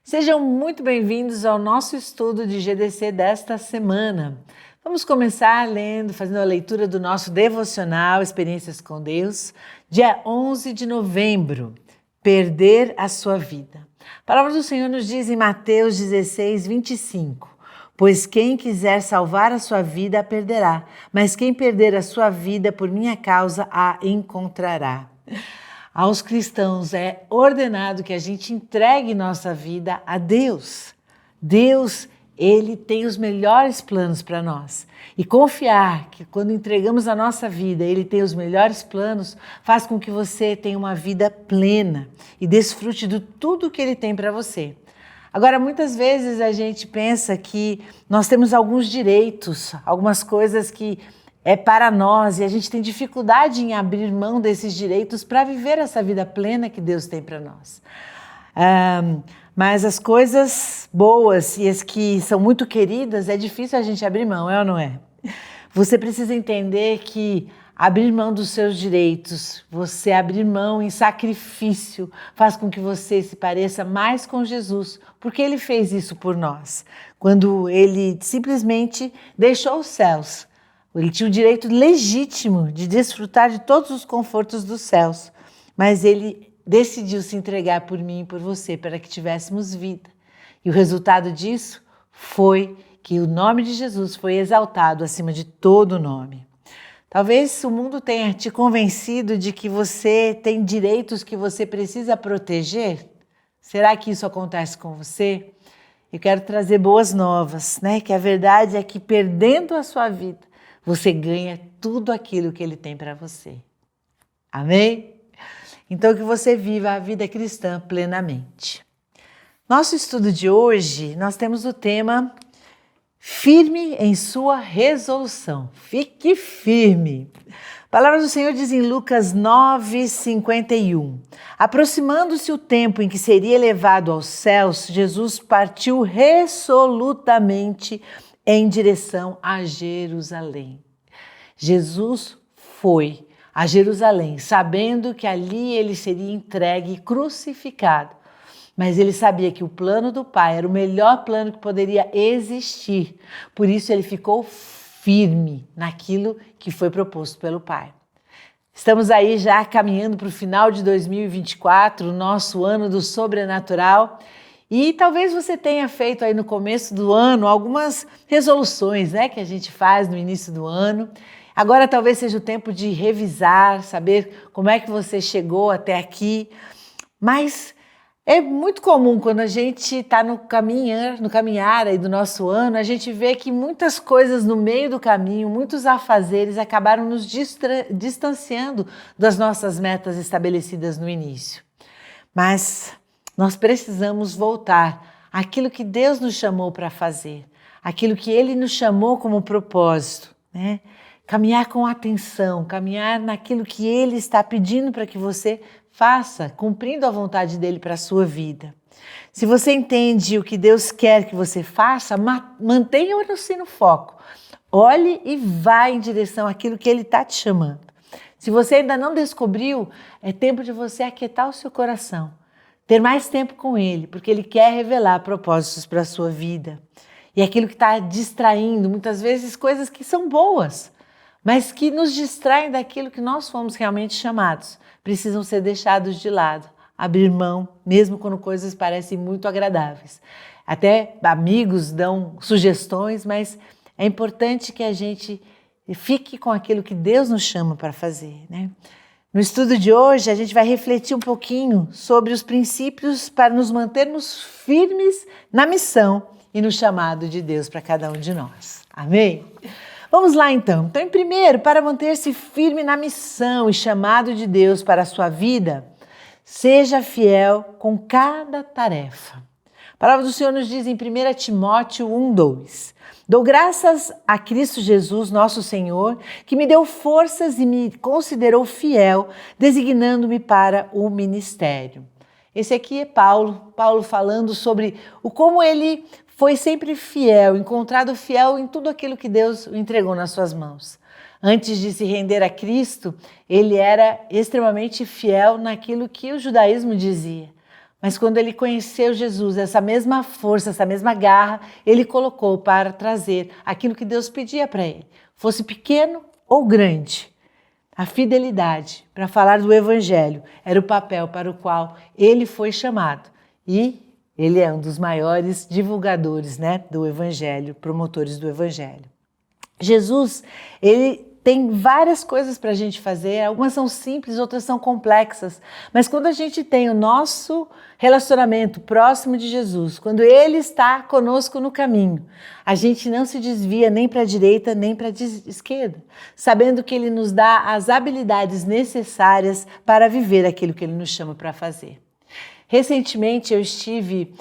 Sejam muito bem-vindos ao nosso estudo de GDC desta semana. Vamos começar fazendo a leitura do nosso devocional Experiências com Deus, dia 11 de novembro, perder a sua vida. A palavra do Senhor nos diz em Mateus 16, 25, pois quem quiser salvar a sua vida a perderá, mas quem perder a sua vida por minha causa a encontrará. Aos cristãos é ordenado que a gente entregue nossa vida a Deus. Deus, Ele tem os melhores planos para nós. E confiar que quando entregamos a nossa vida, Ele tem os melhores planos, faz com que você tenha uma vida plena e desfrute de tudo que Ele tem para você. Agora, muitas vezes a gente pensa que nós temos alguns direitos, algumas coisas que é para nós e a gente tem dificuldade em abrir mão desses direitos para viver essa vida plena que Deus tem para nós. Mas as coisas boas e as que são muito queridas, é difícil a gente abrir mão, é ou não é? Você precisa entender que abrir mão dos seus direitos, você abrir mão em sacrifício, faz com que você se pareça mais com Jesus, porque Ele fez isso por nós. Quando Ele simplesmente deixou os céus, Ele tinha o direito legítimo de desfrutar de todos os confortos dos céus, mas Ele decidiu se entregar por mim e por você para que tivéssemos vida. E o resultado disso foi que o nome de Jesus foi exaltado acima de todo nome. Talvez o mundo tenha te convencido de que você tem direitos que você precisa proteger. Será que isso acontece com você? Eu quero trazer boas novas, né? Que a verdade é que perdendo a sua vida, você ganha tudo aquilo que Ele tem para você. Amém? Então que você viva a vida cristã plenamente. Nosso estudo de hoje, nós temos o tema firme em sua resolução. Fique firme. A palavra do Senhor diz em Lucas 9:51. Aproximando-se o tempo em que seria elevado aos céus, Jesus partiu resolutamente em direção a Jerusalém. Jesus foi a Jerusalém, sabendo que ali ele seria entregue e crucificado. Mas ele sabia que o plano do Pai era o melhor plano que poderia existir. Por isso ele ficou firme naquilo que foi proposto pelo Pai. Estamos aí já caminhando para o final de 2024, o nosso ano do sobrenatural. E talvez você tenha feito aí no começo do ano algumas resoluções, né, que a gente faz no início do ano. Agora talvez seja o tempo de revisar, saber como é que você chegou até aqui. Mas é muito comum quando a gente está no caminhar aí do nosso ano, a gente vê que muitas coisas no meio do caminho, muitos afazeres acabaram nos distanciando das nossas metas estabelecidas no início. Mas nós precisamos voltar àquilo que Deus nos chamou para fazer, aquilo que Ele nos chamou como propósito, né? Caminhar com atenção, caminhar naquilo que Ele está pedindo para que você faça, cumprindo a vontade dEle para a sua vida. Se você entende o que Deus quer que você faça, mantenha-se no foco. Olhe e vá em direção àquilo que Ele está te chamando. Se você ainda não descobriu, é tempo de você aquietar o seu coração. Ter mais tempo com Ele, porque Ele quer revelar propósitos para a sua vida. E aquilo que está distraindo, muitas vezes coisas que são boas, mas que nos distraem daquilo que nós fomos realmente chamados, precisam ser deixados de lado, abrir mão, mesmo quando coisas parecem muito agradáveis. Até amigos dão sugestões, mas é importante que a gente fique com aquilo que Deus nos chama para fazer, né? No estudo de hoje, a gente vai refletir um pouquinho sobre os princípios para nos mantermos firmes na missão e no chamado de Deus para cada um de nós. Amém? Vamos lá então. Então, em primeiro, para manter-se firme na missão e chamado de Deus para a sua vida, seja fiel com cada tarefa. A palavra do Senhor nos diz em 1 Timóteo 1:2. Dou graças a Cristo Jesus, nosso Senhor, que me deu forças e me considerou fiel, designando-me para o ministério. Esse aqui é Paulo falando sobre como ele foi sempre fiel, encontrado fiel em tudo aquilo que Deus o entregou nas suas mãos. Antes de se render a Cristo, ele era extremamente fiel naquilo que o judaísmo dizia. Mas quando ele conheceu Jesus, essa mesma força, essa mesma garra, ele colocou para trazer aquilo que Deus pedia para ele, fosse pequeno ou grande. A fidelidade para falar do Evangelho era o papel para o qual ele foi chamado. E ele é um dos maiores divulgadores, do Evangelho, promotores do Evangelho. Jesus, ele tem várias coisas para a gente fazer, algumas são simples, outras são complexas, mas quando a gente tem o nosso relacionamento próximo de Jesus, quando Ele está conosco no caminho, a gente não se desvia nem para a direita nem para a esquerda, sabendo que Ele nos dá as habilidades necessárias para viver aquilo que Ele nos chama para fazer. Recentemente eu estive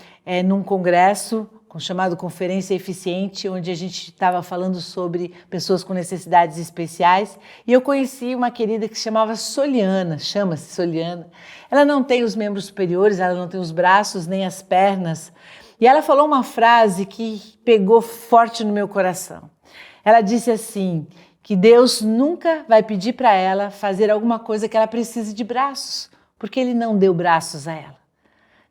num congresso chamado Conferência Eficiente, onde a gente estava falando sobre pessoas com necessidades especiais, e eu conheci uma querida que chama-se Soliana. Ela não tem os membros superiores, ela não tem os braços nem as pernas, e ela falou uma frase que pegou forte no meu coração. Ela disse assim, que Deus nunca vai pedir para ela fazer alguma coisa que ela precise de braços, porque Ele não deu braços a ela.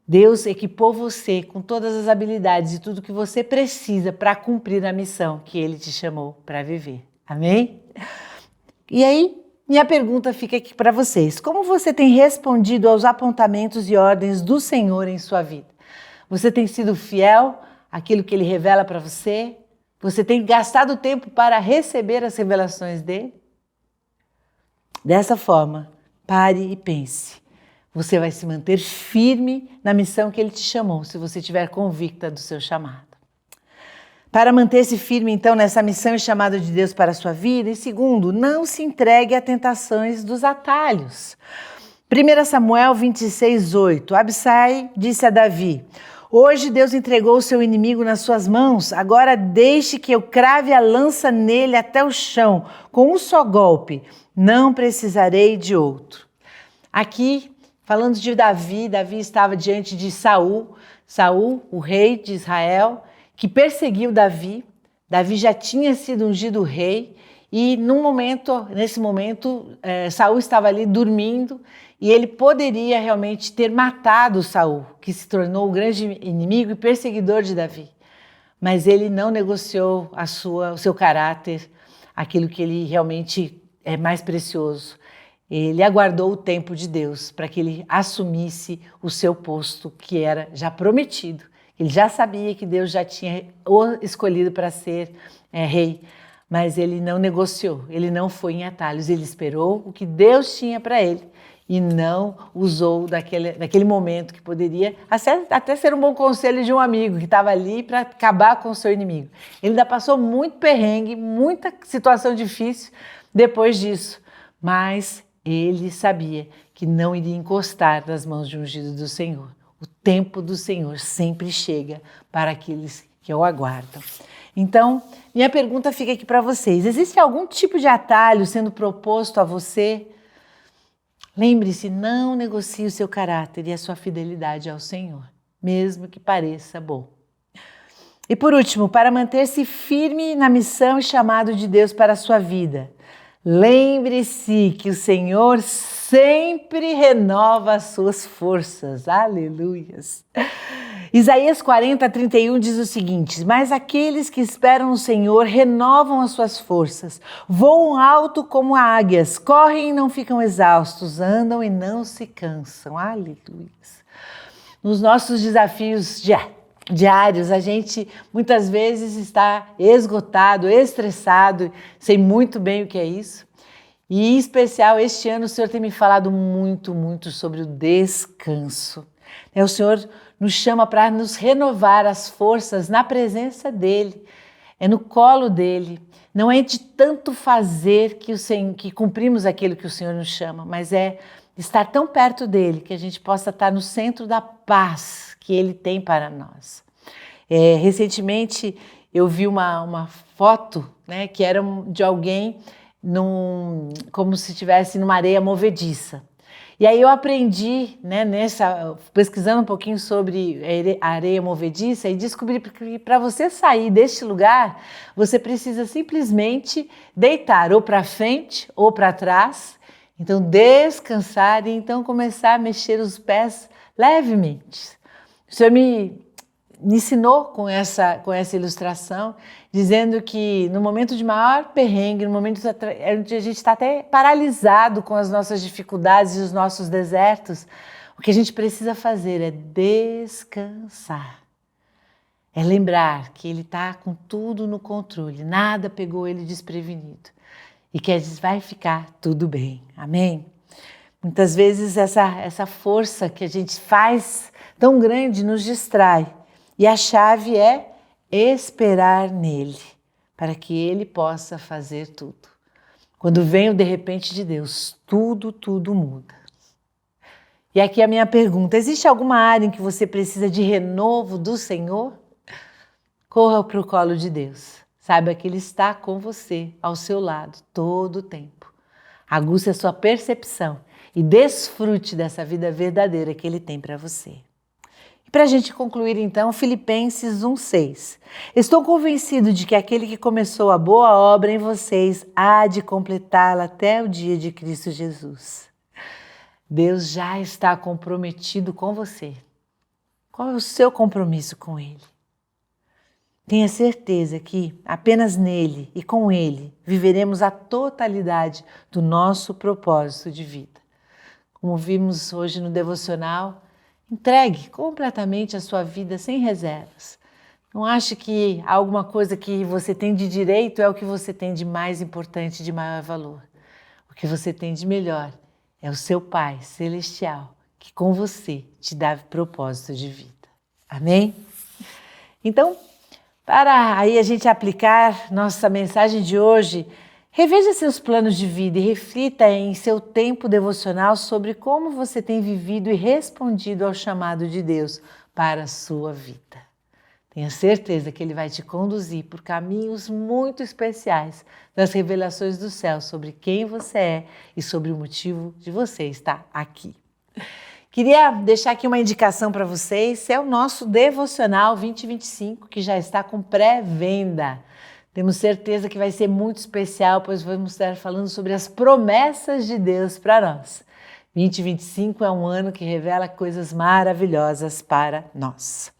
Deus equipou você com todas as habilidades e tudo que você precisa para cumprir a missão que Ele te chamou para viver. Amém? E aí, minha pergunta fica aqui para vocês. Como você tem respondido aos apontamentos e ordens do Senhor em sua vida? Você tem sido fiel àquilo que Ele revela para você? Você tem gastado tempo para receber as revelações dEle? Dessa forma, pare e pense. Você vai se manter firme na missão que Ele te chamou, se você estiver convicta do seu chamado. Para manter-se firme, então, nessa missão e chamado de Deus para a sua vida, e segundo, não se entregue a tentações dos atalhos. 1 Samuel 26:8, Absai disse a Davi, hoje Deus entregou o seu inimigo nas suas mãos, agora deixe que eu crave a lança nele até o chão, com um só golpe, não precisarei de outro. Aqui, falando de Davi, Davi estava diante de Saul, o rei de Israel, que perseguiu Davi. Davi já tinha sido ungido rei e nesse momento, Saul estava ali dormindo e ele poderia realmente ter matado Saul, que se tornou o grande inimigo e perseguidor de Davi. Mas ele não negociou o seu caráter, aquilo que ele realmente é mais precioso. Ele aguardou o tempo de Deus para que ele assumisse o seu posto que era já prometido. Ele já sabia que Deus já tinha o escolhido para ser rei, mas ele não negociou, ele não foi em atalhos, ele esperou o que Deus tinha para ele e não usou daquele momento que poderia até ser um bom conselho de um amigo que estava ali para acabar com o seu inimigo. Ele ainda passou muito perrengue, muita situação difícil depois disso, mas ele sabia que não iria encostar nas mãos de ungido do Senhor. O tempo do Senhor sempre chega para aqueles que o aguardam. Então, minha pergunta fica aqui para vocês. Existe algum tipo de atalho sendo proposto a você? Lembre-se, não negocie o seu caráter e a sua fidelidade ao Senhor, mesmo que pareça bom. E por último, para manter-se firme na missão e chamado de Deus para a sua vida, lembre-se que o Senhor sempre renova as suas forças. Aleluias! Isaías 40:31 diz o seguinte: mas aqueles que esperam no Senhor renovam as suas forças, voam alto como águias, correm e não ficam exaustos, andam e não se cansam. Aleluias! Nos nossos desafios diários, a gente muitas vezes está esgotado, estressado, sei muito bem o que é isso. E em especial este ano o Senhor tem me falado muito, muito sobre o descanso. O Senhor nos chama para nos renovar as forças na presença dEle, é no colo dEle. Não é de tanto fazer que cumprimos aquilo que o Senhor nos chama, mas é estar tão perto dEle que a gente possa estar no centro da paz que Ele tem para nós. Recentemente eu vi uma foto, que era de alguém como se estivesse numa areia movediça. E aí eu aprendi, pesquisando um pouquinho sobre a areia movediça, e descobri que para você sair deste lugar, você precisa simplesmente deitar ou para frente ou para trás, então descansar e então começar a mexer os pés levemente. O Senhor me ensinou com essa ilustração, dizendo que no momento de maior perrengue, no momento onde a gente está até paralisado com as nossas dificuldades e os nossos desertos, o que a gente precisa fazer é descansar. É lembrar que Ele está com tudo no controle, nada pegou Ele desprevenido e que vai ficar tudo bem. Amém? Muitas vezes essa força que a gente faz tão grande nos distrai. E a chave é esperar nele, para que ele possa fazer tudo. Quando vem o de repente de Deus, tudo muda. E aqui a minha pergunta: existe alguma área em que você precisa de renovo do Senhor? Corra para o colo de Deus. Saiba que Ele está com você, ao seu lado, todo o tempo. Aguce a sua percepção e desfrute dessa vida verdadeira que Ele tem para você. E para a gente concluir então, Filipenses 1,6. Estou convencido de que aquele que começou a boa obra em vocês há de completá-la até o dia de Cristo Jesus. Deus já está comprometido com você. Qual é o seu compromisso com Ele? Tenha certeza que apenas nele e com Ele viveremos a totalidade do nosso propósito de vida. Como vimos hoje no devocional, entregue completamente a sua vida sem reservas. Não ache que alguma coisa que você tem de direito é o que você tem de mais importante, de maior valor. O que você tem de melhor é o seu Pai Celestial, que com você te dá propósito de vida. Amém? Então, para aí a gente aplicar nossa mensagem de hoje, reveja seus planos de vida e reflita em seu tempo devocional sobre como você tem vivido e respondido ao chamado de Deus para a sua vida. Tenha certeza que Ele vai te conduzir por caminhos muito especiais das revelações do céu sobre quem você é e sobre o motivo de você estar aqui. Queria deixar aqui uma indicação para vocês, é o nosso Devocional 2025, que já está com pré-venda. Temos certeza que vai ser muito especial, pois vamos estar falando sobre as promessas de Deus para nós. 2025 é um ano que revela coisas maravilhosas para nós.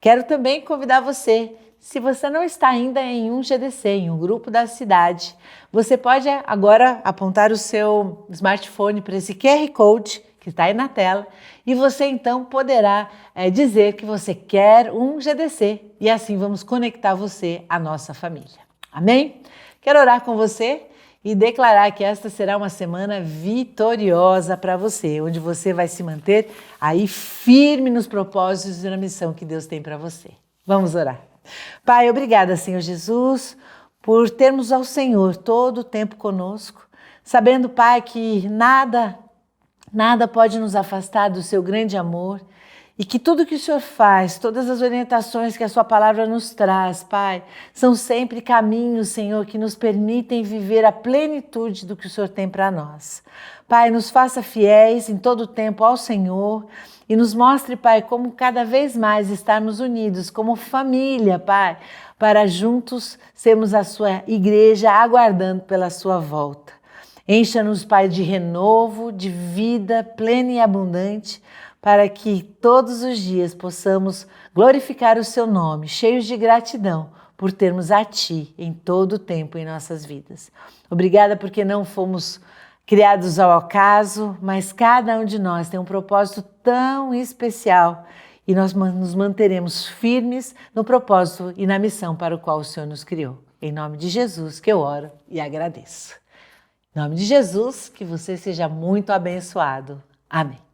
Quero também convidar você, se você não está ainda em um GDC, em um grupo da cidade, você pode agora apontar o seu smartphone para esse QR Code que está aí na tela e você então poderá dizer que você quer um GDC e assim vamos conectar você à nossa família. Amém? Quero orar com você e declarar que esta será uma semana vitoriosa para você, onde você vai se manter aí firme nos propósitos e na missão que Deus tem para você. Vamos orar. Pai, obrigada, Senhor Jesus, por termos ao Senhor todo o tempo conosco, sabendo, Pai, que nada pode nos afastar do seu grande amor e que tudo que o Senhor faz, todas as orientações que a sua palavra nos traz, Pai, são sempre caminhos, Senhor, que nos permitem viver a plenitude do que o Senhor tem para nós. Pai, nos faça fiéis em todo o tempo ao Senhor e nos mostre, Pai, como cada vez mais estarmos unidos como família, Pai, para juntos sermos a sua igreja aguardando pela sua volta. Encha-nos, Pai, de renovo, de vida plena e abundante, para que todos os dias possamos glorificar o Seu nome, cheios de gratidão por termos a Ti em todo o tempo em nossas vidas. Obrigada porque não fomos criados ao acaso, mas cada um de nós tem um propósito tão especial e nós nos manteremos firmes no propósito e na missão para o qual o Senhor nos criou. Em nome de Jesus que eu oro e agradeço. Em nome de Jesus, que você seja muito abençoado. Amém.